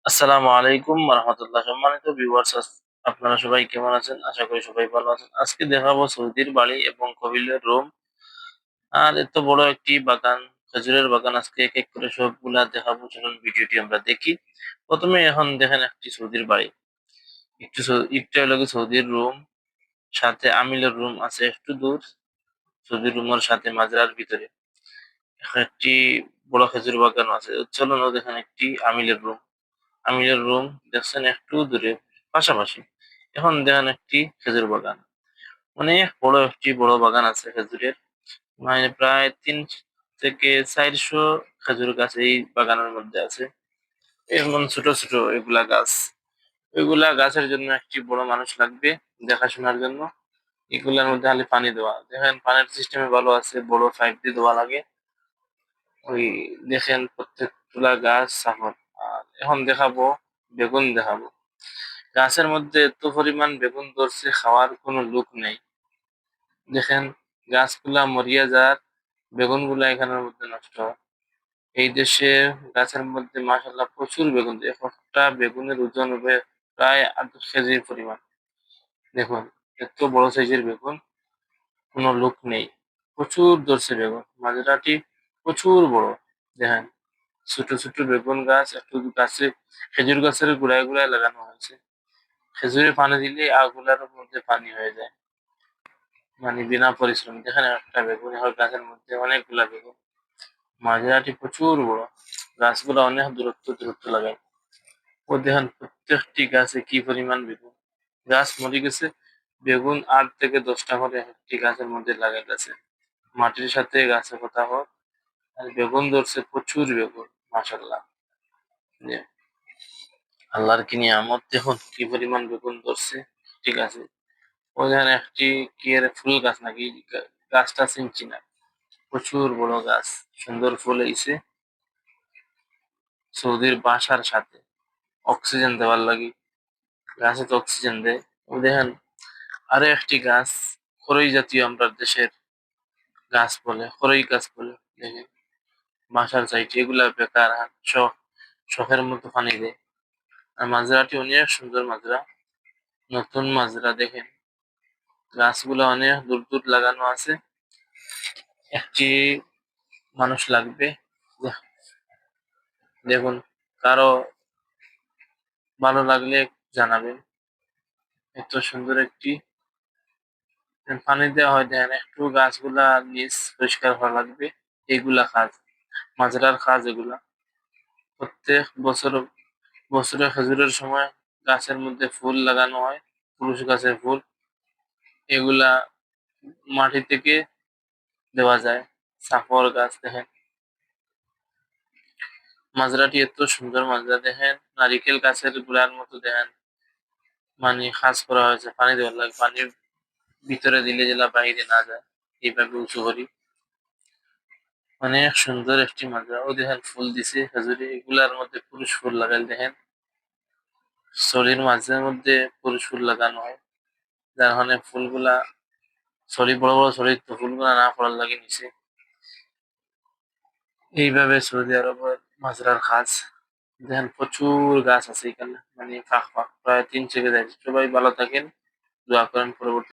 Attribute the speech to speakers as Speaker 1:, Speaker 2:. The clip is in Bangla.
Speaker 1: আসসালামু আলাইকুম রহমতুল্লাহ। সম্মানিত ভিউয়ার্স, আপনারা সবাই কেমন আছেন? আশা করি সবাই ভালো আছেন। আজকে দেখাবো সৌদির বাড়ি এবং কবিলের রুম। আর এত বড় একটি বাগান, খেজুরের বাগান। আজকে এক এক করে সবগুলা দেখাবো, চলুন ভিডিওটি আমরা দেখি। প্রথমে এখন দেখেন একটি সৌদির বাড়ি। একটু হলো গিয়ে সৌদির রুম, সাথে আমিলের রুম আছে একটু দূর। সৌদির রুমের সাথে মাজরার ভিতরে একটি বড় খেজুর বাগান আছে। চলুন ও দেখেন একটি আমিলের রুম। আমিরের রুম দেখছেন একটু দূরে, পাশাপাশি। এখন দেখেন একটি খেজুর বাগান, অনেক বড় একটি বড় বাগান আছে খেজুরের। মানে প্রায় 3 থেকে 400 খেজুর গাছ এই বাগানের মধ্যে আছে। এমন ছোট ছোট এগুলা গাছ, ওইগুলা গাছের জন্য একটি বড় মানুষ লাগবে দেখাশোনার জন্য। এগুলার মধ্যে খালি পানি দেওয়া, দেখেন পানির সিস্টেমে ভালো আছে, বড় পাইপ দিয়ে দেওয়া লাগে। ওই দেখেন প্রত্যেকগুলা গাছ সাফর। আর এখন দেখাবো বেগুন দেখাবো। গাছের মধ্যে এত পরিমাণ বেগুন ধরছে, খাওয়ার কোনো লোক নেই। দেখেন গাছগুলা মরিয়া যার, বেগুন গুলা এখানের মধ্যে নষ্ট হয়। এই দেশে গাছের মধ্যে মাশাআল্লাহ প্রচুর বেগুন, একটা বেগুনের ওজন হবে প্রায় 8 কেজির পরিমাণ। দেখুন এত বড় সাইজের বেগুন, কোনো লোক নেই। প্রচুর ধরছে বেগুন, মাজরাটি প্রচুর বড়। দেখেন ছোট ছোট বেগুন গাছ, একটু গাছে খেজুর গাছের গোড়ায় গোড়ায় লাগানো হয়েছে। খেজুরে পানি দিলে আগুলার মধ্যে পানি হয়ে যায়, মানে বিনা পরিশ্রমে। দেখেন একটা বেগুন হয় গাছের মধ্যে অনেকগুলা বেগুন। মাজরাটি প্রচুর বড়, গাছগুলো অনেক দূরত্ব দূরত্ব লাগায়। ও দেখেন প্রত্যেকটি গাছে কি পরিমাণ বেগুন। গাছ মরে গেছে, বেগুন 8 থেকে 10টা করে একটি গাছের মধ্যে লাগাই গেছে। মাটির সাথে গাছে কথা হোক, আর বেগুন ধরছে প্রচুর বেগুন, মাশাল্লাহ। যে আল্লাহর কি নিয়ামত, দেখুন কি পরিমাণ বেগুন ধরছে। ঠিক আছে, ওখানে একটি কি এর ফুল গাছ নাকি, গাছটা চিনছি না। প্রচুর বড় গাছ, সুন্দর ফুল হইছে। সৌদির বাসার সাথে অক্সিজেন দেওয়ার লাগি, গাছে তো অক্সিজেন দেয়। ও দেখেন আরো একটি গাছ, খরই জাতীয় আমরা দেশের গাছ বলে, খরই গাছ বলে। দেখেন বাসার সাইড এগুলা বেকার, আর শখের মতো পানি দেয়। আর মাজরাটি অনেক সুন্দর মাজরা, নতুন মাজরা। দেখেন গাছগুলো অনেক দূর দূর লাগানো আছে। একটি মানুষ লাগবে। দেখুন কারো ভালো লাগলে জানাবেন। এত সুন্দর একটি পানি দেওয়া হয়, দেখেন একটু গাছগুলা নিচ পরিষ্কার করা লাগবে। এগুলা কাজ, মাজরার কাজ এগুলা। প্রত্যেক বছর বছরে খেজুরের সময় গাছের মধ্যে ফুল লাগানো হয়, পুরুষ গাছের ফুল। এগুলা মাটি থেকে দেওয়া যায়। সাফর গাছ দেখেন, মাজরাটি এত সুন্দর মাজরা। দেখেন নারিকেল গাছের গুড়ার মতো, দেখেন মানে খাস করা হয়েছে, পানি দেওয়ার লাগে। পানির ভিতরে দিলে যেটা বাইরে না যায়, এইভাবে উঁচু করি। অনেক সুন্দর একটি মাজরা। ও দেখেন ফুল দিছে খেজুরে, এগুলার মধ্যে পুরুষ ফুল লাগাই। দেখেন শরীর মাঝে মধ্যে পুরুষ ফুল লাগানো হয়, যার কারণে ফুলগুলা শরীর বড় বড় শরীর, তো ফুলগুলা না পড়ার লাগে নিচে। এইভাবে সৌদি আরবের মাজরার কাজ। দেখেন প্রচুর গাছ আছে এখানে, মানে ফাঁক ফাঁক প্রায় 3 থেকে 4। সবাই ভালো থাকেন, দোয়া করেন পরবর্তী